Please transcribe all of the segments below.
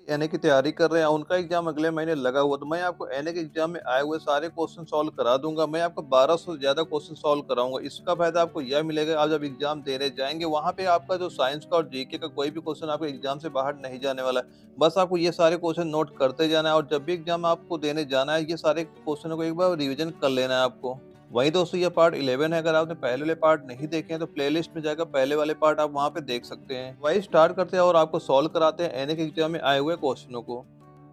NA की तैयारी कर रहे हैं, उनका एग्ज़ाम अगले महीने लगा हुआ, तो मैं आपको एनए के एग्ज़ाम में आए हुए सारे क्वेश्चन सॉल्व करा दूँगा। मैं आपको 1200 से ज़्यादा क्वेश्चन सॉल्व कराऊँगा। इसका फ़ायदा आपको यह मिलेगा, आप जब एग्ज़ाम देने जाएँगे, वहाँ पे आपका जो साइंस का और जीके का कोई भी क्वेश्चन आपके एग्ज़ाम से बाहर नहीं जाने वाला है। बस आपको ये सारे क्वेश्चन नोट करते जाना है और जब भी एग्ज़ाम आपको देने जाना है, ये सारे क्वेश्चनों को एक बार रिवीज़न कर लेना है आपको। वहीं दोस्तों ये पार्ट 11 है, अगर आपने पहले वाले पार्ट नहीं देखे हैं तो प्लेलिस्ट में जाकर पहले वाले पार्ट आप वहाँ पे देख सकते हैं। वही स्टार्ट करते हैं और आपको सॉल्व कराते हैं एनए के एग्ज़ाम में आए हुए क्वेश्चनों को।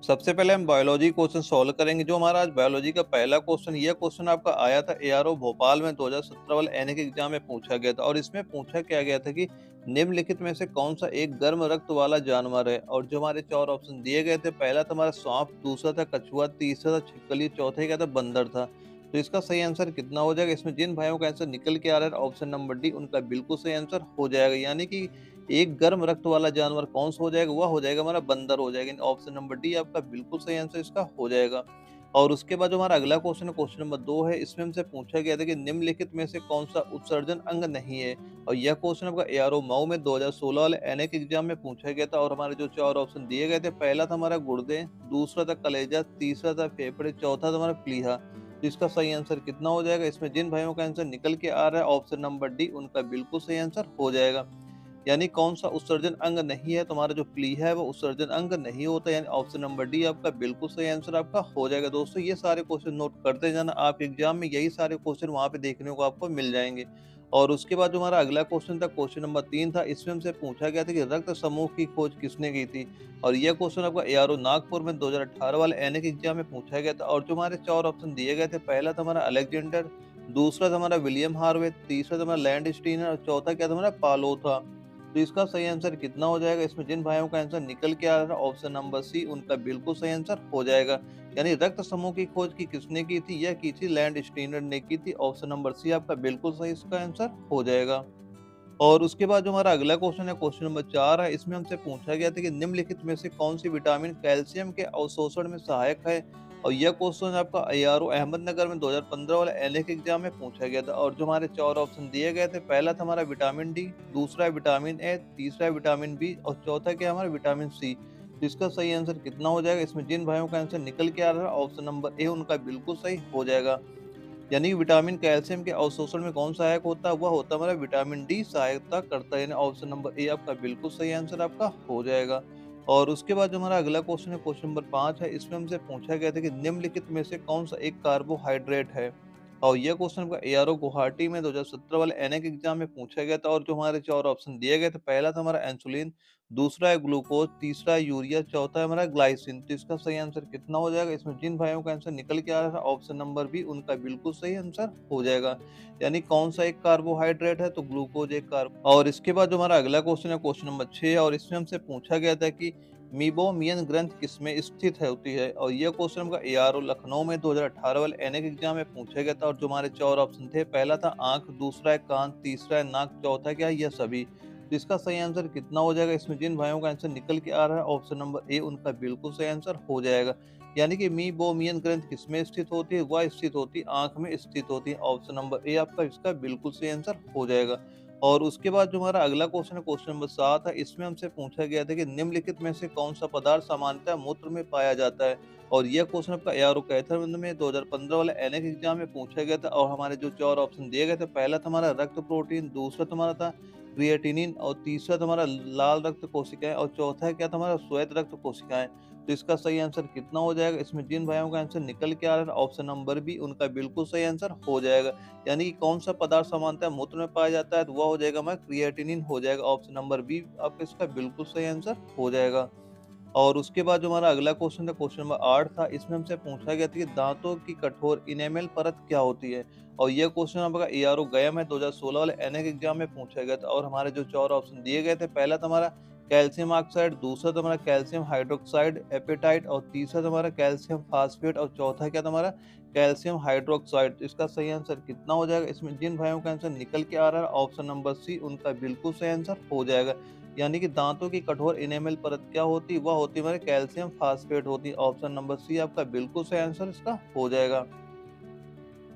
सबसे पहले हम बायोलॉजी क्वेश्चन सॉल्व करेंगे। जो हमारा आज बायोलॉजी का पहला क्वेश्चन, ये क्वेश्चन आपका आया था एआरओ भोपाल में 2017 वाले एनए के एग्जाम में पूछा गया था और इसमें पूछा क्या गया था कि निम्नलिखित में से कौन सा एक गर्म रक्त वाला जानवर है। और जो हमारे चार ऑप्शन दिए गए थे, पहला था हमारा सांप, दूसरा था कछुआ, तीसरा था छिपकली, चौथा क्या था बंदर था। तो इसका सही आंसर कितना हो जाएगा? इसमें जिन भाइयों का आंसर निकल के आ रहा है ऑप्शन नंबर डी, उनका बिल्कुल सही आंसर हो जाएगा। यानी कि एक गर्म रक्त वाला जानवर कौन-सा हो जाएगा? वह हो जाएगा हमारा बंदर हो जाएगा। यानी ऑप्शन नंबर डी आपका बिल्कुल सही आंसर इसका हो जाएगा। और उसके बाद जो हमारा अगला क्वेश्चन है, क्वेश्चन नंबर 2 है। इसमें हमसे पूछा गया था कि निम्नलिखित में से कौन-सा उत्सर्जन अंग नहीं है? और यह क्वेश्चन आपका एआरओ मऊ में 2016 वाले एनए के एग्जाम में पूछा गया था और हमारे जो 4 ऑप्शन दिए गए थे, पहला था हमारा गुर्दे, दूसरा था कलेजा, तीसरा था फेफड़े, चौथा था हमारा प्लीहा। तो इसका सही आंसर कितना हो जाएगा? इसमें जिन भाइयों का आंसर निकल के आ रहा है ऑप्शन नंबर डी, उनका बिल्कुल सही आंसर हो जाएगा। यानी कौन-सा उत्सर्जन अंग नहीं है, तुम्हारा जो प्लीहा है वो उत्सर्जन अंग नहीं होता, यानी ऑप्शन नंबर डी आपका बिल्कुल सही आंसर आपका हो जाएगा। दोस्तों ये सारे क्वेश्चन नोट करते जाना, आप एग्जाम में यही सारे क्वेश्चन वहाँ पे देखने को आपको मिल जाएँगे। और उसके बाद जो हमारा अगला क्वेश्चन था, क्वेश्चन नंबर 3 था। इसमें हमसे पूछा गया था कि रक्त समूह की खोज किसने की थी? और यह क्वेश्चन आपका एआरओ नागपुर में 2018 वाले एनए के एग्जाम में पूछा गया था और जो हमारे 4 ऑप्शन दिए गए थे, पहला था हमारा अलेक्जेंडर, दूसरा था हमारा विलियम हार्वे, तीसरा था हमारा लैंडस्टीनर और चौथा क्या था हमारा पालो था। तो इसका सही आंसर कितना हो जाएगा? इसमें जिन भाइयों का आंसर निकल के आ रहा है ऑप्शन नंबर सी, उनका बिल्कुल सही आंसर हो जाएगा। यानी रक्त समूह की खोज की किसने की थी? यह की थी लैंड स्टीनर ने की थी। ऑप्शन नंबर सी आपका बिल्कुल सही इसका आंसर हो जाएगा। और उसके बाद जो हमारा अगला क्वेश्चन है, क्वेश्चन नंबर 4 है। इसमें हमसे पूछा गया था कि निम्नलिखित में से कौन-सी विटामिन कैल्शियम के अवशोषण में सहायक है? और यह क्वेश्चन आपका एआरओ अहमदनगर में 2015 वाले एनए के एग्जाम में पूछा गया था और जो हमारे 4 ऑप्शन दिए गए थे, पहला था हमारा विटामिन डी, दूसरा है विटामिन ए, तीसरा है विटामिन बी और चौथा क्या है हमारा विटामिन सी। तो इसका सही आंसर कितना हो जाएगा? इसमें जिन भाइयों का आंसर निकल के आ रहा है ऑप्शन नंबर ए, उनका बिल्कुल सही हो जाएगा। यानी कि विटामिन कैल्शियम के अवशोषण में कौन सहायक होता है? वह होता है हमारा विटामिन डी सहायता करता है, यानी ऑप्शन नंबर ए आपका बिल्कुल सही आंसर आपका हो जाएगा। और उसके बाद जो हमारा अगला क्वेश्चन है, क्वेश्चन नंबर 5 है। इसमें हमसे पूछा गया था कि निम्नलिखित में से कौन-सा एक कार्बोहाइड्रेट है? और यह क्वेश्चन आपका एआरओ गुवाहाटी में 2017 वाले एनए के एग्जाम में पूछा गया था और जो हमारे 4 ऑप्शन दिए गए थे, पहला था हमारा इंसुलिन, दूसरा है ग्लूकोज, तीसरा है यूरिया, चौथा है हमारा ग्लाइसिन। तो इसका सही आंसर कितना हो जाएगा? इसमें जिन भाइयों का आंसर निकल के आ रहा है ऑप्शन नंबर बी, उनका बिल्कुल सही आंसर हो जाएगा। यानी कौन सा एक कार्बोहाइड्रेट है? तो ग्लूकोज एक कार्ब। और इसके बाद जो हमारा अगला क्वेश्चन है, क्वेश्चन नंबर 6, और इसमें हमसे पूछा गया था कि मीबोमियन ग्रंथ किसमें स्थित है होती है? और यह क्वेश्चन हमका एआरओ लखनऊ में 2018 वाले एनए के एग्जाम में पूछा गया था और जो हमारे 4 ऑप्शन थे, पहला था आंख, दूसरा है कान, तीसरा है नाक, चौथा क्या है? यह सभी। तो इसका सही आंसर कितना हो जाएगा? इसमें जिन भाइयों का आंसर निकल के आ रहा है ऑप्शन नंबर ए, उनका बिल्कुल सही आंसर हो जाएगा। यानी कि मीबोमियन ग्रंथ किसमें स्थित होती है? वह स्थित होती है आंख में स्थित होती है। ऑप्शन नंबर ए आपका इसका बिल्कुल सही आंसर हो जाएगा। और उसके बाद जो हमारा अगला क्वेश्चन है, क्वेश्चन नंबर 7 है। इसमें हमसे पूछा गया था कि निम्नलिखित में से कौन सा पदार्थ सामान्यतः मूत्र में पाया जाता है? और यह क्वेश्चन आपका एआरओ कैथरबंद में 2015 वाले एनए के एग्जाम में पूछा गया था और हमारे जो 4 ऑप्शन दिए गए थे, पहला था हमारा रक्त प्रोटीन, दूसरा तुम्हारा था क्रिएटिनिन और तीसरा तुम्हारा लाल रक्त कोशिकाएँ और चौथा है क्या था हमारा श्वेत रक्त कोशिकाएँ। तो इसका सही आंसर कितना हो जाएगा? इसमें जिन भाइयों का आंसर निकल के आ रहा है ऑप्शन नंबर बी, उनका बिल्कुल सही आंसर हो जाएगा। यानी कि कौन-सा पदार्थ सामान्यतः मूत्र में पाया जाता है? तो वह हो जाएगा हमारा क्रिएटिनिन हो जाएगा। ऑप्शन नंबर बी आपका इसका बिल्कुल सही आंसर हो जाएगा। और उसके बाद जो हमारा अगला क्वेश्चन था, क्वेश्चन नंबर 8 था। इसमें हमसे पूछा गया था कि दांतों की कठोर इनेमल परत क्या होती है? और यह क्वेश्चन आपका एआरओ गया में 2016 वाले एनए के एग्जाम में पूछा गया था और हमारे जो 4 ऑप्शन दिए गए थे, पहला था हमारा कैल्शियम ऑक्साइड, दूसरा था हमारा कैल्शियम हाइड्रोक्साइड एपेटाइट और तीसरा था हमारा कैल्शियम फास्फेट और चौथा क्या था हमारा कैल्शियम हाइड्रोक्साइड। तो इसका सही आंसर कितना हो जाएगा? इसमें जिन भाइयों का आंसर निकल के आ रहा है ऑप्शन नंबर सी, उनका बिल्कुल सही आंसर हो जाएगा। यानी कि दांतों की कठोर इनेमल परत क्या होती है? वह होती है हमारे कैल्शियम फास्फेट होती है। ऑप्शन नंबर सी आपका बिल्कुल सही आंसर इसका हो जाएगा।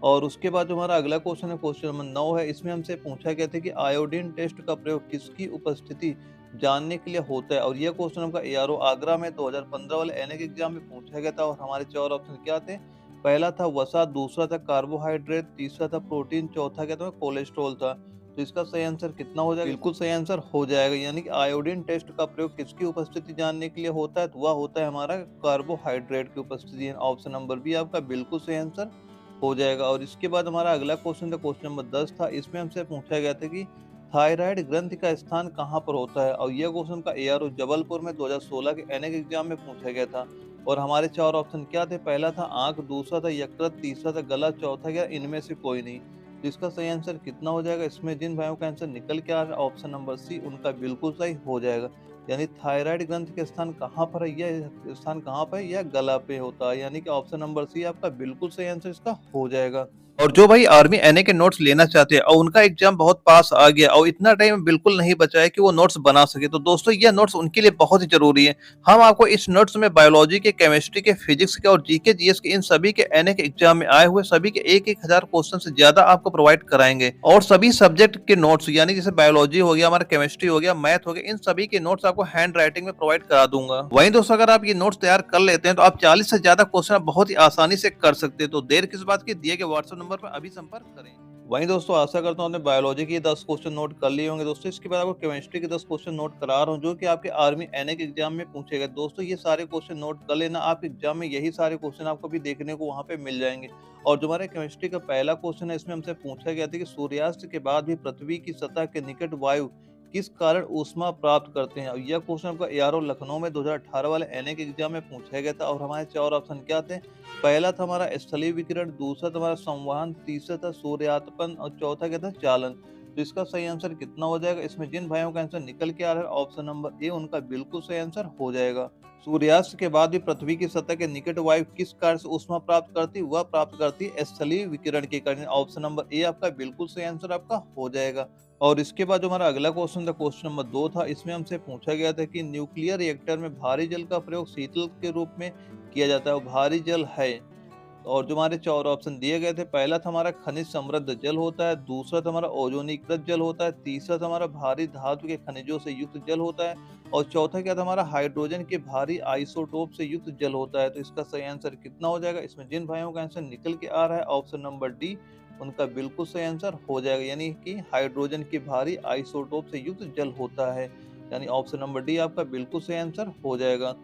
और उसके बाद जो हमारा अगला क्वेश्चन है, क्वेश्चन नंबर 9 है। इसमें हमसे पूछा गया था कि आयोडीन टेस्ट का प्रयोग किसकी उपस्थिति जानने के लिए होता है। और ये क्वेश्चन आपका एआरओ आगरा में 2015 वाले एनए के एग्जाम में पूछा गया था। और हमारे 4 ऑप्शन क्या थे? पहला था वसा, दूसरा था कार्बोहाइड्रेट, तीसरा था प्रोटीन, चौथा क्या था? कोलेस्ट्रॉल था। तो इसका सही आंसर कितना हो जाएगा? बिल्कुल सही आंसर हो जाएगा। यानी कि आयोडीन टेस्ट का प्रयोग किसकी उपस्थिति जानने के लिए होता है? तो वह होता है हमारा कार्बोहाइड्रेट की उपस्थिति। ऑप्शन नंबर बी आपका बिल्कुल सही आंसर हो जाएगा। और इसके बाद हमारा अगला क्वेश्चन था, क्वेश्चन नंबर 10 था। इसमें हमसे पूछा गया था कि थायराइड ग्रंथि का स्थान कहाँ पर होता है? और यह क्वेश्चन का एआरओ जबलपुर में 2016 के एनए के एग्जाम में पूछा गया था। और हमारे 4 ऑप्शन क्या थे? पहला था आंख, दूसरा था यकृत, तीसरा था गला, चौथा क्या इनमें से कोई नहीं। तो इसका सही आंसर कितना हो जाएगा? इसमें जिन भाइयों का आंसर निकल के आ रहा है ऑप्शन नंबर सी उनका बिल्कुल सही हो जाएगा। यानी थायराइड ग्रंथि का स्थान कहाँ पर है? यह स्थान कहाँ पर है? यह गला पे होता है। यानी कि ऑप्शन नंबर सी आपका बिल्कुल सही आंसर इसका हो जाएगा। और जो भाई आर्मी एनए के नोट्स लेना चाहते हैं और उनका एग्जाम बहुत पास आ गया और इतना टाइम बिल्कुल नहीं बचा है कि वो नोट्स बना सके, तो दोस्तों यह नोट्स उनके लिए बहुत ही जरूरी है। हम आपको इस नोट्स में बायोलॉजी के, केमिस्ट्री के, फिजिक्स के और जीके जीएस के इन सभी के एनए के एग्जाम में आए हुए सभी के 1,000 क्वेश्चन से ज्यादा आपको प्रोवाइड कराएंगे। और सभी सब्जेक्ट के नोट्स यानी जैसे बायोलॉजी हो गया, हमारा केमिस्ट्री हो गया, मैथ हो गया, इन सभी के नोट्स आपको हैंड राइटिंग में प्रोवाइड करा दूंगा। वहीं दोस्तों अगर आप ये नोट्स तैयार कर लेते हैं तो आप 40 से ज्यादा क्वेश्चन बहुत ही आसानी से कर सकते हैं। तो देर किस बात की, दिए गए व्हाट्सएप नंबर पर अभी संपर्क करें। वहीं दोस्तों आशा करता हूँ आपने बायोलॉजी के 10 क्वेश्चन नोट कर लिए होंगे दोस्तों। इसके बाद आपको केमिस्ट्री के 10 क्वेश्चन नोट करा रहा हूँ जो कि आपके आर्मी एनए के एग्जाम में पूछे गए। दोस्तों ये सारे क्वेश्चन नोट कर लेना, आप एग्जाम में यही सारे क्वेश्चन आपको भी देखने को वहाँ पे मिल जाएंगे। और जो हमारे केमिस्ट्री का पहला क्वेश्चन है इसमें हमसे पूछा गया था कि सूर्यास्त के बाद भी पृथ्वी की सतह के निकट वायु किस कारण ऊष्मा प्राप्त करते हैं? और यह क्वेश्चन आपका एआरओ लखनऊ में 2018 वाले एनए के एग्जाम में पूछा गया था। और हमारे 4 ऑप्शन क्या थे? पहला था हमारा स्थलीय विकिरण, दूसरा था हमारा संवहन, तीसरा था सूर्यातपन और चौथा क्या था? चालन। तो इसका सही आंसर कितना हो जाएगा? इसमें जिन भाइयों का आंसर निकल के आ रहा है ऑप्शन नंबर ए उनका बिल्कुल सही आंसर हो जाएगा। सूर्यास्त के बाद भी पृथ्वी की सतह के निकट वायु किस कार्य से ऊष्मा प्राप्त करती है? वह प्राप्त करती है स्थलीय विकिरण के कारण। ऑप्शन नंबर ए आपका बिल्कुल सही आंसर आपका हो जाएगा। और इसके बाद जो हमारा अगला क्वेश्चन था, क्वेश्चन नंबर 2 था। इसमें हमसे पूछा गया था कि न्यूक्लियर रिएक्टर में भारी जल का प्रयोग शीतल के रूप में किया जाता है, वो भारी जल है। और जो हमारे 4 ऑप्शन दिए गए थे, पहला था हमारा खनिज समृद्ध जल होता है, दूसरा था हमारा ओजोनीकृत जल होता है, तीसरा था हमारा भारी धातु के खनिजों से युक्त जल होता है और चौथा क्या था? हमारा हाइड्रोजन के भारी आइसोटोप से युक्त जल होता है। तो इसका सही आंसर कितना हो जाएगा? इसमें जिन भाइयों का आंसर निकल के आ रहा है ऑप्शन नंबर डी उनका बिल्कुल सही आंसर हो जाएगा। यानी कि हाइड्रोजन के भारी आइसोटोप से युक्त जल होता है। यानी ऑप्शन नंबर डी आपका बिल्कुल सही आंसर हो जाएगा।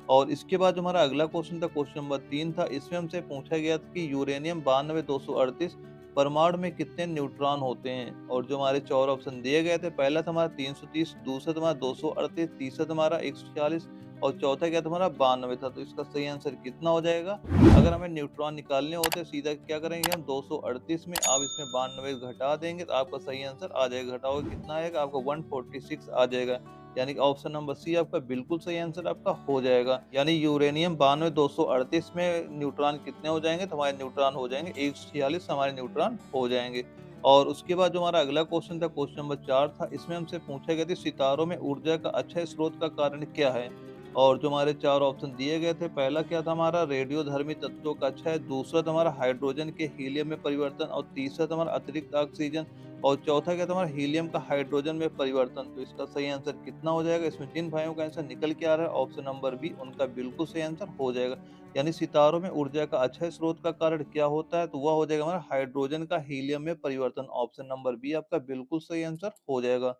और इसके बाद जो हमारा अगला क्वेश्चन था, क्वेश्चन नंबर 3 था। इसमें हमसे पूछा गया था कि यूरेनियम 92-238 परमाणु में कितने न्यूट्रॉन होते हैं? और जो हमारे 4 ऑप्शन दिए गए थे, पहला था हमारा 330, दूसरा था हमारा 238, तीसरा था हमारा 140 और चौथा क्या था हमारा 92 था। तो इसका सही आंसर कितना हो जाएगा? अगर हमें न्यूट्रॉन निकालने होते सीधा क्या करेंगे हम? 238 में आप इसमें 92 घटा देंगे तो आपका सही आंसर आ जाएगा। घटाओगे कितना आएगा? आपको 146 आ जाएगा। यानी कि ऑप्शन नंबर सी आपका बिल्कुल सही आंसर आपका हो जाएगा। यानी यूरेनियम 92-238 में न्यूट्रॉन कितने हो जाएंगे? तो हमारे न्यूट्रॉन हो जाएंगे 146 हमारे न्यूट्रॉन हो जाएंगे। और उसके बाद जो हमारा अगला क्वेश्चन था, क्वेश्चन नंबर 4 था। इसमें हमसे पूछा गया था सितारों में ऊर्जा का अच्छा स्रोत का कारण क्या है? और जो हमारे 4 ऑप्शन दिए गए थे, पहला क्या था हमारा? रेडियोधर्मी तत्वों का अच्छा है, दूसरा था हमारा हाइड्रोजन के हीलियम में परिवर्तन और तीसरा था हमारा अतिरिक्त ऑक्सीजन और चौथा क्या था हमारा? हीलियम का हाइड्रोजन में परिवर्तन। तो इसका सही आंसर कितना हो जाएगा? इसमें जिन भाइयों का आंसर निकल के आ रहा है ऑप्शन नंबर बी उनका बिल्कुल सही आंसर हो जाएगा। यानी सितारों में ऊर्जा का अच्छा स्रोत का कारण क्या होता है? तो वह हो जाएगा हमारा हाइड्रोजन का हीलियम में परिवर्तन। ऑप्शन नंबर बी आपका बिल्कुल सही आंसर हो जाएगा।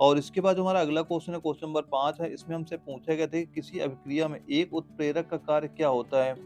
और इसके बाद जो हमारा अगला क्वेश्चन है, क्वेश्चन नंबर 5 है। इसमें हमसे पूछा गया था कि किसी अभिक्रिया में एक उत्प्रेरक का कार्य क्या होता है?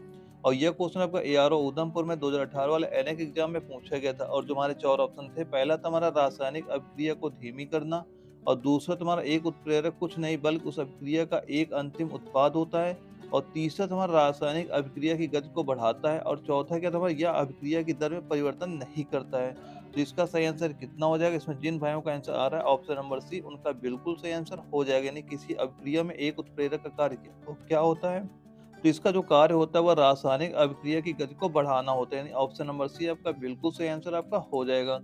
और यह क्वेश्चन आपका एआरओ उधमपुर में 2018 वाले एनए के एग्जाम में पूछा गया था। और जो हमारे 4 ऑप्शन थे, पहला था हमारा रासायनिक अभिक्रिया को धीमी करना और दूसरा तुम्हारा एक उत्प्रेरक कुछ नहीं बल्कि उस अभिक्रिया का एक अंतिम उत्पाद होता है और तीसरा तुम्हारा रासायनिक अभिक्रिया की गति को बढ़ाता है और चौथा क्या तुम्हारा यह अभिक्रिया की दर में परिवर्तन नहीं करता है। तो इसका सही आंसर कितना हो जाएगा? इसमें जिन भाइयों का आंसर आ रहा है ऑप्शन नंबर सी उनका बिल्कुल सही आंसर हो जाएगा। यानी किसी अभिक्रिया में एक उत्प्रेरक का कार्य क्या होता है? तो इसका जो कार्य होता है वह रासायनिक अभिक्रिया की गति को बढ़ाना होता है। यानी ऑप्शन नंबर सी आपका बिल्कुल सही आंसर आपका हो जाएगा।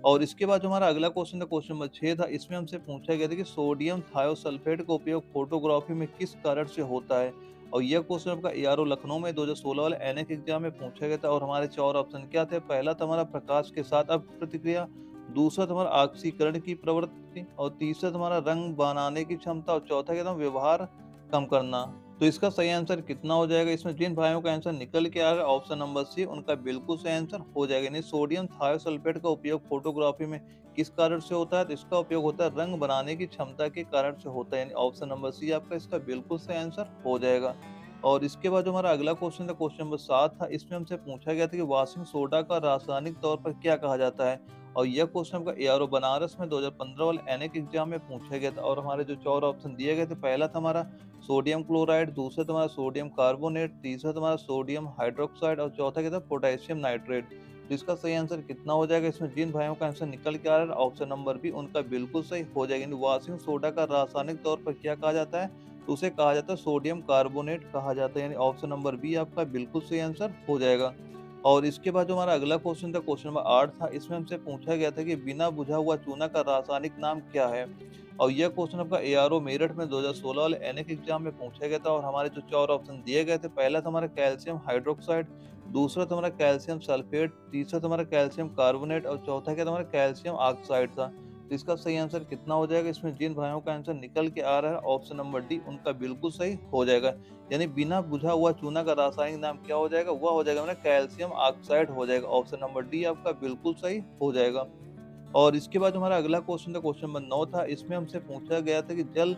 और इसके बाद जो हमारा अगला क्वेश्चन था, क्वेश्चन नंबर 6 था। इसमें हमसे पूछा गया था कि सोडियम थायोसल्फेट का उपयोग फोटोग्राफी में किस कारण से होता है? और यह क्वेश्चन आपका एआरओ लखनऊ में 2016 वाले एनए के एग्जाम में पूछा गया था। और हमारे 4 ऑप्शन क्या थे? पहला था हमारा प्रकाश के साथ अब प्रतिक्रिया, दूसरा तुम्हारा ऑक्सीकरण की प्रवृत्ति और तीसरा तुम्हारा रंग बनाने की क्षमता और चौथा क्या था व्यवहार कम करना। तो इसका सही आंसर कितना हो जाएगा? इसमें जिन भाइयों का आंसर निकल के आ रहा है ऑप्शन नंबर सी उनका बिल्कुल सही आंसर हो जाएगा। यानी सोडियम थायोसल्फेट का उपयोग फोटोग्राफी में किस कारण से होता है? तो इसका उपयोग होता है रंग बनाने की क्षमता के कारण से होता है। यानी ऑप्शन नंबर सी आपका इसका बिल्कुल सही आंसर हो जाएगा। और इसके बाद जो हमारा अगला क्वेश्चन था, क्वेश्चन नंबर 7 था, इसमें हमसे पूछा गया था कि वाशिंग सोडा का रासायनिक तौर पर क्या कहा जाता है? और यह क्वेश्चन आपका एआरओ बनारस में 2015 वाले एनएक एग्जाम में पूछा गया था। और हमारे जो 4 ऑप्शन दिए गए थे, पहला था हमारा सोडियम क्लोराइड, दूसरा तुम्हारा सोडियम कार्बोनेट, तीसरा तुम्हारा सोडियम हाइड्रोक्साइड और चौथा क्या था पोटेशियम नाइट्रेट। तो इसका सही आंसर कितना हो जाएगा? इसमें जिन भाइयों का आंसर निकल के आ रहा है ऑप्शन नंबर बी उनका बिल्कुल सही हो जाएगा। यानी वॉशिंग सोडा का रासायनिक तौर पर क्या कहा जाता है? तो उसे कहा जाता है सोडियम कार्बोनेट कहा जाता है। यानी ऑप्शन नंबर बी आपका बिल्कुल सही आंसर हो जाएगा। और इसके बाद जो हमारा अगला क्वेश्चन था, क्वेश्चन नंबर 8 था, इसमें हमसे पूछा गया था कि बिना बुझा हुआ चूना का रासायनिक नाम क्या है? और यह क्वेश्चन आपका एआरओ मेरठ में 2016 वाले एनएक एग्जाम में पूछा गया था। और हमारे जो 4 ऑप्शन दिए गए थे, पहला था हमारा कैल्शियम हाइड्रोक्साइड, दूसरा था हमारा कैल्शियम सल्फेट, तीसरा था हमारा कैल्शियम कार्बोनेट और चौथा क्या था हमारा कैल्शियम ऑक्साइड था। तो इसका सही आंसर कितना हो जाएगा? इसमें जिन भाइयों का आंसर निकल के आ रहा है ऑप्शन नंबर डी उनका बिल्कुल सही हो जाएगा। यानी बिना बुझा हुआ चूना का रासायनिक नाम क्या हो जाएगा? वह हो जाएगा हमारा कैल्शियम ऑक्साइड हो जाएगा। ऑप्शन नंबर डी आपका बिल्कुल सही हो जाएगा। और इसके बाद हमारा अगला क्वेश्चन था, क्वेश्चन नंबर 9 था, इसमें हमसे पूछा गया था कि जल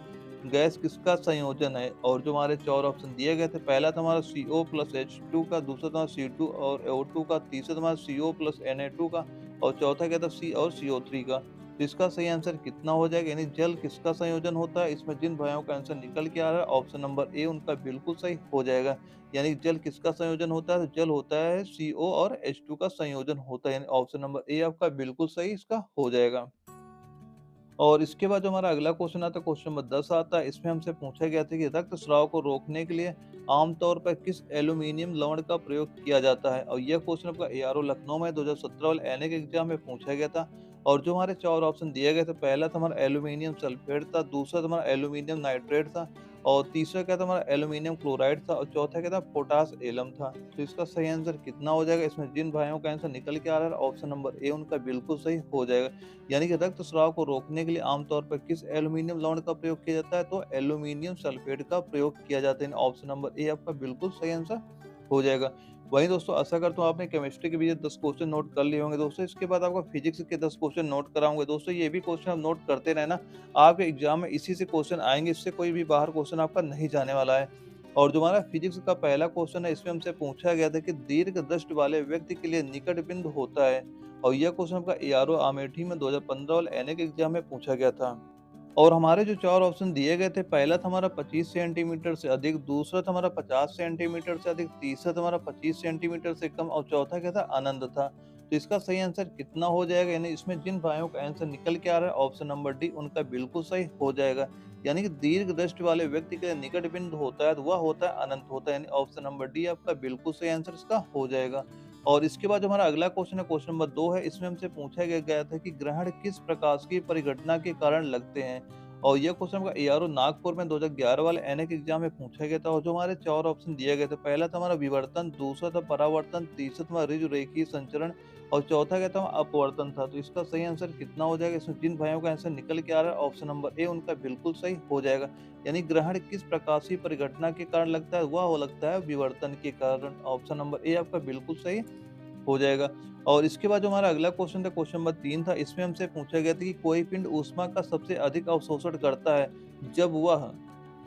गैस किसका संयोजन है? और जो हमारे 4 ऑप्शन दिए गए थे, पहला था हमारा CO प्लस H2 का, दूसरा था C2 और O2 का, तीसरा था हमारा CO प्लस Na2 का और चौथा क्या था C और CO3 का। तो इसका सही आंसर कितना हो जाएगा? यानी जल किसका संयोजन होता है? इसमें जिन भाइयों का आंसर निकल के आ रहा है ऑप्शन नंबर ए उनका बिल्कुल सही हो जाएगा। यानी जल किसका संयोजन होता है? तो जल होता है CO और H2 का संयोजन होता है। यानी ऑप्शन नंबर ए आपका बिल्कुल सही इसका हो जाएगा। और इसके बाद जो हमारा अगला क्वेश्चन आता है, क्वेश्चन नंबर 10 आता है, इसमें हमसे पूछा गया था कि रक्तस्राव को रोकने के लिए आमतौर पर किस एल्यूमीनियम लवण का प्रयोग किया जाता है? और यह क्वेश्चन आपका एआरओ लखनऊ में 2017 वाले एनएक एग्जाम में पूछा गया था। और जो हमारे 4 ऑप्शन दिए गए थे, पहला था हमारा एल्यूमीनियम सल्फेट था, दूसरा था हमारा एल्यूमीनियम नाइट्रेट था और तीसरा क्या था हमारा एल्यूमीनियम क्लोराइड था और चौथा क्या था पोटास एलम था। तो इसका सही आंसर कितना हो जाएगा? इसमें जिन भाइयों का आंसर निकल के आ रहा है ऑप्शन नंबर ए उनका बिल्कुल सही हो जाएगा। यानी कि रक्तस्राव को रोकने के लिए आमतौर पर किस एल्यूमीनियम लवण का प्रयोग किया जाता है? तो एल्यूमीनियम सल्फेट का प्रयोग किया जाता है। ऑप्शन नंबर ए आपका बिल्कुल सही आंसर हो जाएगा। वहीं दोस्तों आशा करता हूँ आपने केमिस्ट्री के भी ये 10 क्वेश्चन नोट कर लिए होंगे दोस्तों। इसके बाद आपको फिजिक्स के 10 क्वेश्चन नोट कराऊंगे दोस्तों। ये भी क्वेश्चन आप नोट करते रहना, आपके एग्जाम में इसी से क्वेश्चन आएंगे, इससे कोई भी बाहर क्वेश्चन आपका नहीं जाने वाला है। और जो हमारा फिजिक्स का पहला क्वेश्चन है, इसमें हमसे पूछा गया था कि दीर्घ दृष्टि वाले व्यक्ति के लिए निकट बिंदु होता है। और यह क्वेश्चन आपका एआरओ अमेठी में 2015 वाले एनएक एग्जाम में पूछा गया था। और हमारे जो 4 ऑप्शन दिए गए थे, पहला था हमारा 25 सेंटीमीटर से अधिक, दूसरा था हमारा 50 सेंटीमीटर से अधिक, तीसरा था हमारा 25 सेंटीमीटर से कम और चौथा क्या था अनंत था। तो इसका सही आंसर कितना हो जाएगा? यानी इसमें जिन भाइयों का आंसर निकल के आ रहा है ऑप्शन नंबर डी उनका बिल्कुल सही हो जाएगा। यानी कि दीर्घ दृष्टि वाले व्यक्ति के लिए निकट बिंदु होता है तो वह होता है अनंत होता है। यानी ऑप्शन नंबर डी आपका बिल्कुल सही आंसर इसका हो जाएगा। और इसके बाद जो हमारा अगला क्वेश्चन है, क्वेश्चन नंबर 2 है, इसमें हमसे पूछा गया था कि ग्रहण किस प्रकाश की परिघटना के कारण लगते हैं? और ये क्वेश्चन का एआरओ नागपुर में 2011 वाले एनएक एग्जाम में पूछा गया था। और जो हमारे 4 ऑप्शन दिए गए थे, पहला था हमारा विवर्तन, दूसरा था परावर्तन, तीसरा था हमारा ऋजु रेखीय संचरण और चौथा क्या था अपवर्तन था। तो इसका सही आंसर कितना हो जाएगा? इसमें जिन भाइयों का आंसर निकल के आ रहा है ऑप्शन नंबर ए उनका बिल्कुल सही हो जाएगा। यानी ग्रहण किस प्रकाशीय परिघटना के कारण लगता है? वह हो लगता है विवर्तन के कारण। ऑप्शन नंबर ए आपका बिल्कुल सही हो जाएगा। और इसके बाद जो हमारा अगला क्वेश्चन था, क्वेश्चन नंबर 3 था, इसमें हमसे पूछा गया था कि कोई पिंड ऊष्मा का सबसे अधिक अवशोषण करता है जब वह।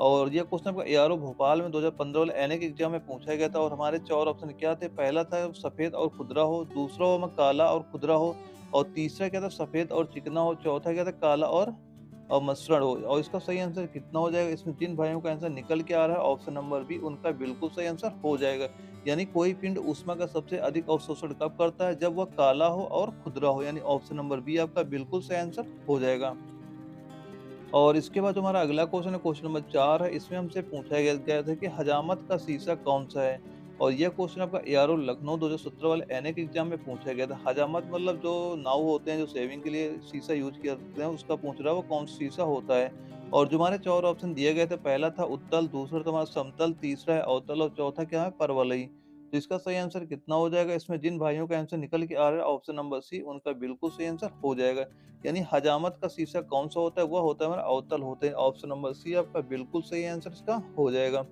और यह क्वेश्चन आपका एआरओ भोपाल में 2015 वाले एनएक एग्जाम में पूछा गया था। और हमारे 4 ऑप्शन क्या थे? पहला था सफेद और खुदरा हो, दूसरा हो काला और खुदरा हो और तीसरा क्या था सफेद और चिकना हो, चौथा क्या था काला और मसरण हो। और इसका सही आंसर कितना हो जाएगा? इसमें जिन भाइयों का आंसर निकल के आ रहा है ऑप्शन नंबर बी उनका बिल्कुल सही आंसर हो जाएगा। यानी कोई पिंड ऊष्मा का सबसे अधिक अवशोषण कब करता है? जब वह काला हो और खुदरा हो। यानी ऑप्शन नंबर बी आपका बिल्कुल सही आंसर हो जाएगा। और इसके बाद जो हमारा अगला क्वेश्चन है, क्वेश्चन नंबर 4 है, इसमें हमसे पूछा गया था कि हजामत का शीशा कौन सा है? और यह क्वेश्चन आपका एआरओ लखनऊ 2017 वाले एनएक एग्जाम में पूछा गया था। हजामत मतलब जो नाव होते हैं जो सेविंग के लिए शीशा यूज करते हैं, उसका पूछ रहा है वो कौन सा शीशा होता है। और जो हमारे 4 ऑप्शन दिए गए थे, पहला था उत्तल, दूसरा था हमारा समतल, तीसरा है अवतल और चौथा क्या है परवलयी। तो इसका सही आंसर कितना हो जाएगा? इसमें जिन भाइयों का आंसर निकल के आ रहा है ऑप्शन नंबर सी उनका बिल्कुल सही आंसर हो जाएगा। यानी हजामत का शीशा कौन-सा होता है? वह होता है हमारा अवतल होते हैं। ऑप्शन नंबर सी आपका बिल्कुल सही आंसर इसका हो जाएगा।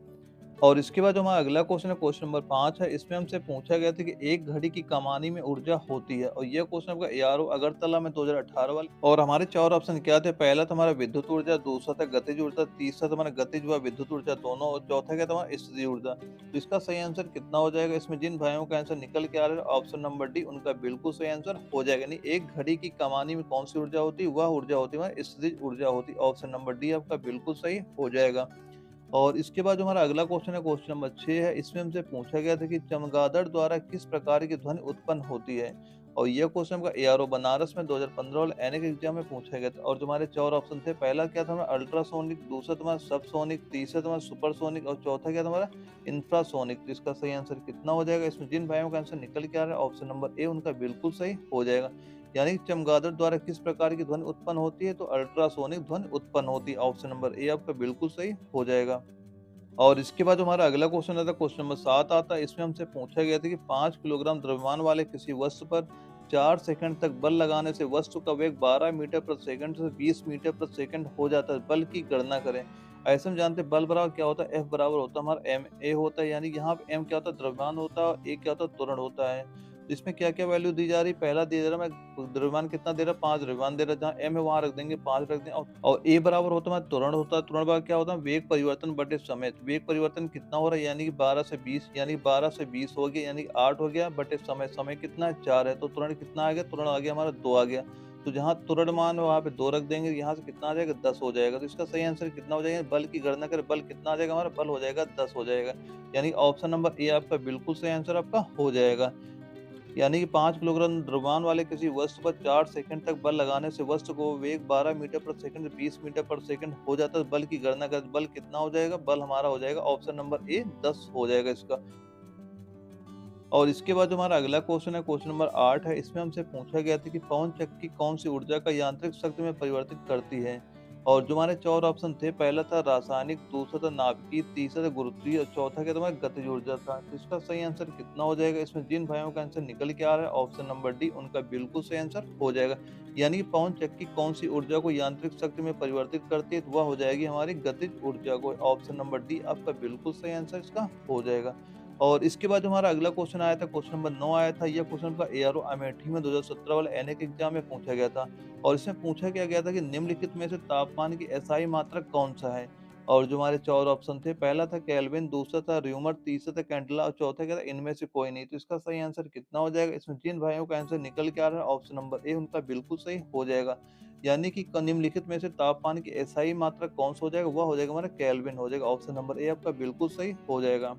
और इसके बाद जो हमारा अगला क्वेश्चन है, क्वेश्चन नंबर 5 है। इसमें हमसे पूछा गया था कि एक घड़ी की कमानी में ऊर्जा होती है, और ये क्वेश्चन आपका एआरओ अगरतला में 2018 वाला। और हमारे 4 ऑप्शन क्या थे? पहला था हमारा विद्युत ऊर्जा, दूसरा था गतिज ऊर्जा, तीसरा था हमारा गतिज व विद्युत ऊर्जा दोनों, और चौथा क्या था हमारा स्थितिज ऊर्जा। तो इसका सही आंसर कितना हो जाएगा? इसमें जिन भाइयों का आंसर निकल के आ रहा है ऑप्शन नंबर डी उनका बिल्कुल सही आंसर हो जाएगा। यानी एक घड़ी की कमानी में कौन सी ऊर्जा होती है? वह ऊर्जा होती है हमारी स्थितिज ऊर्जा होती है। ऑप्शन नंबर डी आपका बिल्कुल सही हो जाएगा। और इसके बाद जो हमारा अगला क्वेश्चन है, क्वेश्चन नंबर 6 है। इसमें हमसे पूछा गया था कि चमगादड़ द्वारा किस प्रकार की ध्वनि उत्पन्न होती है? और यह क्वेश्चन आपका एआरओ बनारस में 2015 वाले एनेक एग्जाम में पूछा गया था। और जो हमारे 4 ऑप्शन थे, पहला क्या था हमारा अल्ट्रासोनिक, दूसरा तुम्हारा सबसोनिक, तीसरा तुम्हारा सुपरसोनिक, और चौथा क्या था हमारा इंफ्रासोनिक। तो इसका सही आंसर कितना हो जाएगा? इसमें जिन भाइयों का आंसर निकल के आ रहा है ऑप्शन नंबर ए उनका बिल्कुल सही हो जाएगा। यानी कि चमगादड़ द्वारा किस प्रकार की ध्वनि उत्पन्न होती है? तो अल्ट्रासोनिक ध्वनि उत्पन्न होती है। ऑप्शन नंबर ए आपका बिल्कुल सही हो जाएगा। और इसके बाद जो हमारा अगला क्वेश्चन आता है, क्वेश्चन नंबर 7 आता है। इसमें हमसे पूछा गया था कि 5 किलोग्राम द्रव्यमान वाले किसी वस्तु पर 4 सेकंड तक बल लगाने से वस्तु का वेग 12 मीटर प्रति सेकंड से 20 मीटर प्रति सेकंड हो जाता है। बल की गणना करें। ऐसे हम जानते हैं बल बराबर क्या होता है? F बराबर होता है हमारा एम ए होता है। यानी कि यहाँ पे M क्या होता है? द्रव्यमान होता है, और A क्या होता है? त्वरण होता है। तो इसमें क्या-क्या वैल्यू दी जा रही है? पहला दिया जा रहा है हमें द्रव्यमान कितना दे रहा है? 5 द्रव्यमान दे रहा है। जहाँ M है वहाँ रख देंगे 5 रख दें, और A बराबर होता है हमारा त्वरण होता है। त्वरण बराबर क्या होता है? वेग परिवर्तन बटे समय। तो वेग परिवर्तन कितना हो रहा है? यानी कि 12 से 20, यानी 12 से 20 हो गया, यानी 8 हो गया बटे समय। समय कितना है? 4 है। तो त्वरण कितना आ गया? त्वरण आ गया हमारा 2 आ गया। तो जहाँ त्वरण मान है वहाँ पे 2 रख देंगे, यहाँ से कितना आ जाएगा? 10 हो जाएगा। तो इसका सही आंसर कितना हो जाएगा? बल की गणना करें, बल कितना आ जाएगा हमारा? बल हो जाएगा 10 हो जाएगा। यानी ऑप्शन नंबर ए आपका बिल्कुल सही आंसर आपका हो जाएगा। यानी कि 5 किलोग्राम द्रव्यमान वाले किसी वस्तु पर 4 सेकंड तक बल लगाने से वस्तु को वेग 12 मीटर प्रति सेकंड से 20 मीटर प्रति सेकंड हो जाता है। बल की गणना करें, बल कितना हो जाएगा? बल हमारा हो जाएगा ऑप्शन नंबर ए 10 हो जाएगा इसका। और इसके बाद जो हमारा अगला क्वेश्चन है, क्वेश्चन नंबर 8 है। इसमें हमसे पूछा गया था कि पवन चक्की कौन सी ऊर्जा का यांत्रिक शक्ति में परिवर्तित करती है? और जो हमारे 4 ऑप्शन थे, पहला था रासायनिक, दूसरा था नाभिकीय, तीसरा था गुरुत्वीय, और चौथा क्या था हमारा गतिज ऊर्जा था। तो इसका सही आंसर कितना हो जाएगा? इसमें जिन भाइयों का आंसर निकल के आ रहा है ऑप्शन नंबर डी उनका बिल्कुल सही आंसर हो जाएगा। यानी कि पवन चक्की कौन सी ऊर्जा को यांत्रिक शक्ति में परिवर्तित करती है? तो वह हो जाएगी हमारी गतिज ऊर्जा को। ऑप्शन नंबर डी आपका बिल्कुल सही आंसर इसका हो जाएगा। और इसके बाद जो हमारा अगला क्वेश्चन आया था, क्वेश्चन नंबर 9 आया था। यह क्वेश्चन का एआरओ अमेठी में 2017 वाले एनेक एग्जाम में पूछा गया था। और इसमें पूछा क्या गया था कि निम्नलिखित में से तापमान की एसआई मात्रक कौन-सा है? और जो हमारे 4 ऑप्शन थे, पहला था केल्विन, दूसरा था र्यूमर, तीसरा था कैंडेला, और चौथा क्या था? इनमें से कोई नहीं। तो इसका सही आंसर कितना हो जाएगा? इसमें जिन भाइयों का आंसर निकल के आ रहा है ऑप्शन नंबर ए उनका बिल्कुल सही हो जाएगा। यानी कि निम्नलिखित में से तापमान की एसआई मात्रक कौन-सा हो जाएगा? वह हो जाएगा हमारा केल्विन हो जाएगा। ऑप्शन नंबर ए आपका बिल्कुल सही हो जाएगा।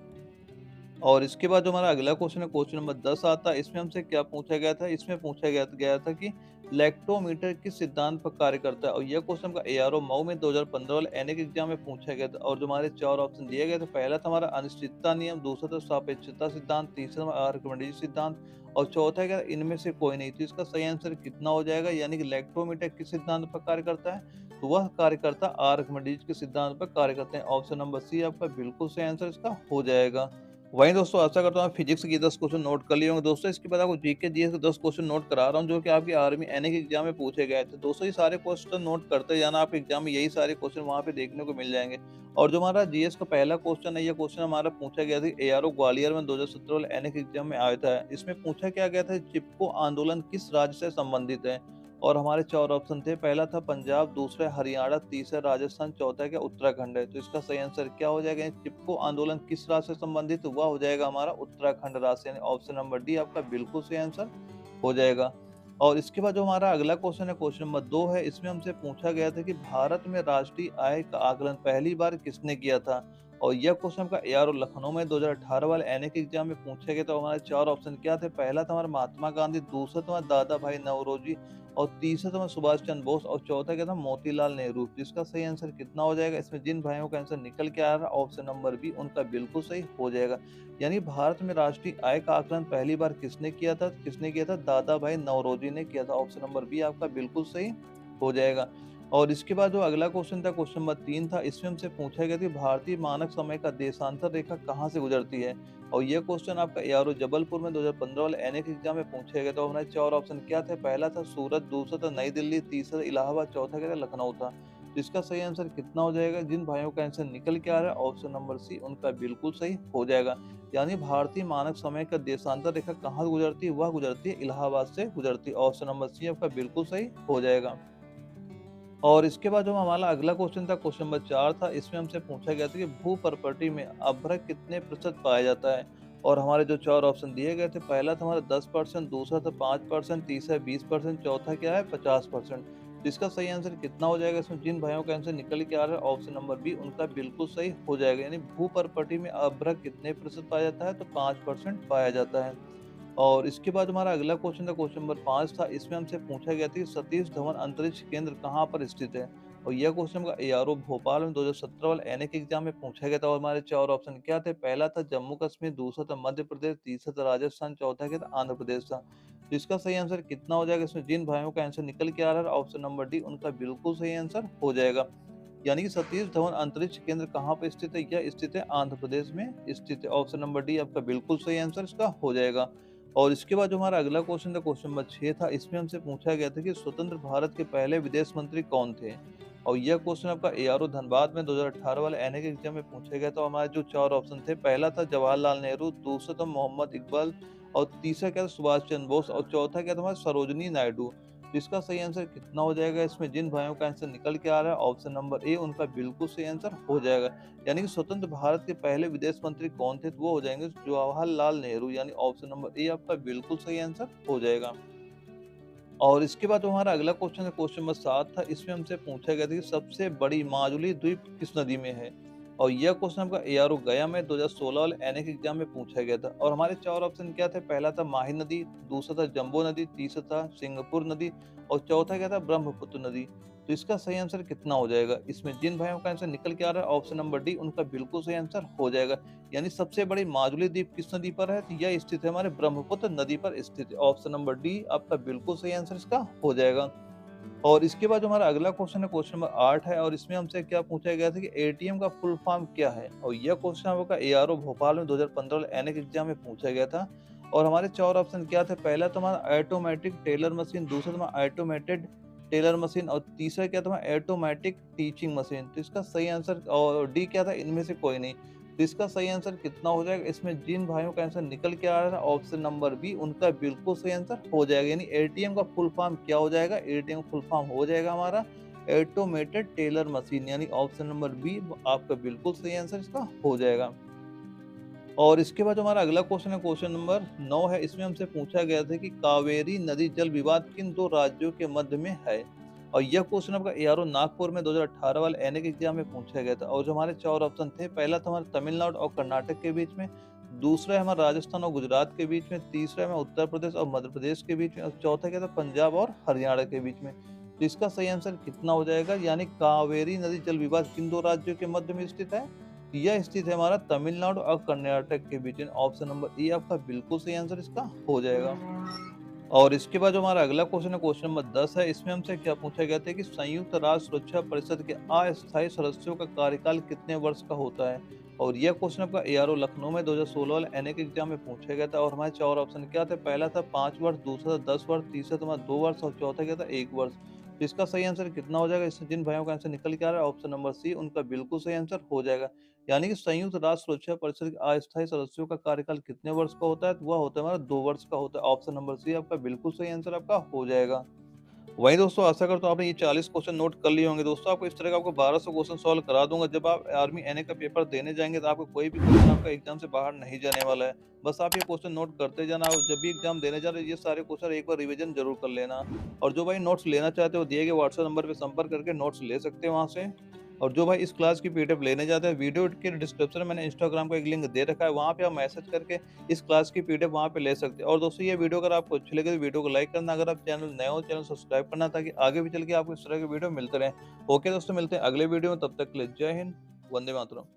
और इसके बाद जो हमारा अगला क्वेश्चन है, क्वेश्चन नंबर 10 आता है। इसमें हमसे क्या पूछा गया था? इसमें पूछा गया था कि लैक्टोमीटर किस सिद्धांत पर कार्य करता है? और यह क्वेश्चन का एआरओ मऊ में 2015 वाले एनेक एग्जाम में पूछा गया था। और जो हमारे 4 ऑप्शन दिए गए थे, पहला था हमारा अनिश्चितता नियम, दूसरा था सापेक्षता सिद्धांत, तीसरा था आर्किमिडीज सिद्धांत, और चौथा क्या था? इनमें से कोई नहीं। तो इसका सही आंसर कितना हो जाएगा? यानी कि लैक्टोमीटर किस सिद्धांत पर कार्य करता है? तो वह कार्य करता है आर्किमिडीज के सिद्धांत पर कार्य करते हैं। ऑप्शन नंबर सी आपका बिल्कुल सही आंसर इसका हो जाएगा। वहीं दोस्तों आशा करता हूँ आप फिजिक्स के 10 क्वेश्चन नोट कर लिए होंगे। दोस्तों इसके बाद आपको जीके जीएस के 10 क्वेश्चन नोट करा रहा हूँ, जो कि आपकी आर्मी एनए के एग्जाम में पूछे गए थे। दोस्तों ये सारे क्वेश्चन नोट करते जाना, आपके एग्जाम में यही सारे क्वेश्चन वहाँ पे देखने को मिल जाएंगे। और जो हमारा जीएस का पहला क्वेश्चन है, ये क्वेश्चन हमारा पूछा गया था एआरओ ग्वालियर में 2017 वाले एनए के एग्जाम में आया था। इसमें पूछा क्या गया था? चिपको आंदोलन किस राज्य से संबंधित है? और हमारे 4 ऑप्शन थे, पहला था पंजाब, दूसरा हरियाणा, तीसरा राजस्थान, चौथा क्या उत्तराखंड है। तो इसका सही आंसर क्या हो जाएगा? चिपको आंदोलन किस राज्य से संबंधित? हुआ हो जाएगा हमारा उत्तराखंड राज्य, यानी ऑप्शन नंबर डी आपका बिल्कुल सही आंसर हो जाएगा। और इसके बाद जो हमारा अगला क्वेश्चन है, क्वेश्चन नंबर 2 है। इसमें हमसे पूछा गया था कि भारत में राष्ट्रीय आय का आकलन पहली बार किसने किया था? और यह क्वेश्चन का एआरओ लखनऊ में 2018 वाले एनए के एग्जाम में पूछा गया। तो हमारे 4 ऑप्शन क्या थे? पहला था हमारा महात्मा गांधी, दूसरा था हमारा दादा भाई नौरोजी, और तीसरा था सुभाष चंद्र बोस, और चौथा क्या था? मोतीलाल नेहरू। जिसका सही आंसर कितना हो जाएगा? इसमें जिन भाइयों का आंसर निकल के आ रहा है ऑप्शन नंबर बी उनका बिल्कुल सही हो जाएगा। यानी भारत में राष्ट्रीय आय का आकलन पहली बार किसने किया था? किसने किया था? दादा भाई नौरोजी ने किया था। ऑप्शन नंबर बी आपका बिल्कुल सही हो जाएगा। और इसके बाद जो अगला क्वेश्चन था, क्वेश्चन नंबर 3 था, इसमें हमसे पूछा गया कि भारतीय मानक समय का देशांतर रेखा कहाँ से गुजरती है? और ये क्वेश्चन आपका एआरओ जबलपुर में 2015 वाले एनएक एग्जाम में पूछा गया। तो हमारे 4 ऑप्शन क्या थे? पहला था सूरत, दूसरा था नई दिल्ली, तीसरा इलाहाबाद, चौथा क्या था? लखनऊ था। तो इसका सही आंसर कितना हो जाएगा? जिन भाइयों का आंसर निकल के आ रहा है, ऑप्शन नंबर सी उनका बिल्कुल सही हो जाएगा। यानी भारतीय मानक समय का देशांतर रेखा कहाँ से गुजरती है? वह गुजरती है इलाहाबाद से गुजरती है। ऑप्शन नंबर सी आपका बिल्कुल सही हो जाएगा। और इसके बाद जो हमारा अगला क्वेश्चन था, क्वेश्चन नंबर 4 था, इसमें हमसे पूछा गया था कि भू प्रॉपर्टी में अभ्रक कितने प्रतिशत पाया जाता है? और हमारे जो 4 ऑप्शन दिए गए थे, पहला था हमारा 10%, दूसरा था 5%, तीसरा 20%, चौथा क्या है? 50%। तो इसका सही आंसर कितना हो जाएगा? इसमें जिन भाइयों का आंसर निकल के आ रहा है, ऑप्शन नंबर बी उनका बिल्कुल सही हो जाएगा। यानी भू प्रॉपर्टी में अभ्रक कितने प्रतिशत पाया जाता है? तो 5% पाया जाता है। और इसके बाद हमारा अगला क्वेश्चन था, क्वेश्चन नंबर 5 था, इसमें हमसे पूछा गया था कि सतीश धवन अंतरिक्ष केंद्र कहाँ पर स्थित है? और यह क्वेश्चन का एआरओ भोपाल में 2017 वाले एनएक एग्जाम में पूछा गया था। और हमारे 4 ऑप्शन क्या थे? पहला था जम्मू कश्मीर, दूसरा था मध्य प्रदेश, तीसरा था राजस्थान, चौथा क्या था? आंध्र प्रदेश था। तो इसका सही आंसर कितना हो जाएगा? इसमें जिन भाइयों का आंसर निकल के आ रहा है, ऑप्शन नंबर डी उनका बिल्कुल सही आंसर हो जाएगा। यानी कि सतीश धवन अंतरिक्ष केंद्र कहाँ पर स्थित है? यह स्थित है आंध्र प्रदेश में स्थित है। ऑप्शन नंबर डी आपका बिल्कुल सही आंसर इसका हो जाएगा। और इसके बाद जो हमारा अगला क्वेश्चन था, क्वेश्चन नंबर 6 था, इसमें हमसे पूछा गया था कि स्वतंत्र भारत के पहले विदेश मंत्री कौन थे? और यह क्वेश्चन आपका एआरओ धनबाद में 2018 वाले एनएक एग्जाम में पूछा गया था। हमारे जो 4 ऑप्शन थे, पहला था जवाहरलाल नेहरू, दूसरा था मोहम्मद इकबाल, और तीसरा क्या था? सुभाष चंद्र बोस, और चौथा क्या था? हमारा सरोजिनी नायडू। तो इसका सही आंसर कितना हो जाएगा? इसमें जिन भाइयों का आंसर निकल के आ रहा है, ऑप्शन नंबर ए उनका बिल्कुल सही आंसर हो जाएगा। यानी कि स्वतंत्र भारत के पहले विदेश मंत्री कौन थे? तो वो हो जाएंगे जवाहरलाल नेहरू। यानी ऑप्शन नंबर ए आपका बिल्कुल सही आंसर हो जाएगा। और इसके बाद जो हमारा अगला क्वेश्चन है, क्वेश्चन नंबर 7 था, इसमें हमसे पूछा गया था कि सबसे बड़ी माजुली द्वीप किस नदी में है? और यह क्वेश्चन आपका एआरओ गया में 2016 वाले एनएक एग्जाम में पूछा गया था। और हमारे 4 ऑप्शन क्या थे? पहला था माही नदी, दूसरा था जंबो नदी, तीसरा था सिंगापुर नदी, और चौथा क्या था? ब्रह्मपुत्र नदी। तो इसका सही आंसर कितना हो जाएगा? इसमें जिन भाइयों का आंसर निकल के आ रहा है, ऑप्शन नंबर डी उनका बिल्कुल सही आंसर हो जाएगा। यानी सबसे बड़ी माजुली द्वीप किस नदी पर है? तो यह स्थित है हमारे ब्रह्मपुत्र नदी पर स्थित है। ऑप्शन नंबर डी आपका बिल्कुल सही आंसर इसका हो जाएगा। और इसके बाद जो हमारा अगला क्वेश्चन है, क्वेश्चन नंबर 8 है, और इसमें हमसे क्या पूछा गया था कि एटीएम का फुल फॉर्म क्या है? और यह क्वेश्चन आपका एआरओ भोपाल में 2015 वाले एनएक एग्जाम में पूछा गया था। और हमारे 4 ऑप्शन क्या थे? पहला तो हमारा ऑटोमेटिक टेलर मशीन, दूसरा तुम्हारा ऑटोमेटेड टेलर मशीन, और तीसरा क्या था? Automatic teaching machine. तो इसका सही आंसर, और डी क्या था? इनमें से कोई नहीं। तो इसका सही आंसर कितना हो जाएगा? इसमें जिन भाइयों का आंसर निकल के आ रहा है, ऑप्शन नंबर बी उनका बिल्कुल सही आंसर हो जाएगा। यानी एटीएम का फुल फॉर्म क्या हो जाएगा? एटीएम फुल फॉर्म हो जाएगा हमारा ऑटोमेटेड टेलर मशीन। यानी ऑप्शन नंबर बी आपका बिल्कुल सही आंसर इसका हो जाएगा। और इसके बाद जो हमारा अगला क्वेश्चन है, क्वेश्चन नंबर 9 है, इसमें हमसे पूछा गया था कि कावेरी नदी जल विवाद किन 2 राज्यों के मध्य में है? और यह क्वेश्चन आपका एआरओ नागपुर में 2018 वाले एनएक एग्जाम में पूछा गया था। और जो हमारे 4 ऑप्शन थे, पहला था हमारा तमिलनाडु और कर्नाटक के बीच में, दूसरा है हमारा राजस्थान और गुजरात के बीच में, तीसरा है हमारा उत्तर प्रदेश और मध्य प्रदेश के बीच में, और चौथा क्या था? पंजाब और हरियाणा के बीच में। तो इसका सही आंसर कितना हो जाएगा? यानी कावेरी नदी जल विवाद किन 2 राज्यों के मध्य में स्थित है? यह स्थित है हमारा तमिलनाडु और कर्नाटक के बीच में। ऑप्शन नंबर ए आपका बिल्कुल सही आंसर इसका हो जाएगा। और इसके बाद जो हमारा अगला क्वेश्चन है, क्वेश्चन नंबर 10 है, इसमें हमसे क्या पूछा गया था कि संयुक्त राष्ट्र सुरक्षा परिषद के अस्थायी सदस्यों का कार्यकाल कितने वर्ष का होता है? और यह क्वेश्चन आपका एआरओ लखनऊ में 2016 वाले एनएक एग्जाम में पूछा गया था। और हमारे 4 ऑप्शन क्या थे? पहला था 5 वर्ष, दूसरा था 10 वर्ष, तीसरा था 2 वर्ष, और चौथा क्या था? 1 वर्ष। तो इसका सही आंसर कितना हो जाएगा? इससे जिन भाइयों का आंसर निकल के आ रहा है, ऑप्शन नंबर सी उनका बिल्कुल सही आंसर हो जाएगा। यानी कि संयुक्त राष्ट्र सुरक्षा परिषद के अस्थायी सदस्यों का कार्यकाल कितने वर्ष का होता है? तो वह होता है हमारा 2 वर्ष का होता है। ऑप्शन नंबर सी आपका बिल्कुल सही आंसर आपका हो जाएगा। वहीं दोस्तों, आशा करता हूँ आपने ये 40 क्वेश्चन नोट कर लिए होंगे। दोस्तों, आपको इस तरह का आपको 1200 क्वेश्चन सॉल्व करा दूंगा। जब आप आर्मी एनए का पेपर देने जाएंगे, तो आपको कोई भी क्वेश्चन आपका एग्जाम से बाहर नहीं जाने वाला है। बस आप ये क्वेश्चन नोट करते जाना, और जब भी एग्जाम देने जा रहे हैं, ये सारे क्वेश्चन एक बार रिवीजन जरूर कर लेना। और जो भाई नोट्स लेना चाहते हो, दिए गए व्हाट्सएप नंबर पर संपर्क करके नोट्स ले सकते हैं वहाँ से। और जो भाई इस क्लास की पीडीएफ लेने जाते हैं, वीडियो के डिस्क्रिप्शन में मैंने इंस्टाग्राम का एक लिंक दे रखा है, वहाँ पे आप मैसेज करके इस क्लास की पीडीएफ वहाँ पे ले सकते हैं। और दोस्तों, ये वीडियो अगर आपको अच्छी लगे तो वीडियो को लाइक करना, अगर आप चैनल नए हो चैनल सब्सक्राइब करना, ताकि आगे भी चल के आपको इस तरह के वीडियो मिलते रहें। ओके दोस्तों, मिलते हैं अगले वीडियो में, तब तक के लिए जय हिंद, वंदे मातरम।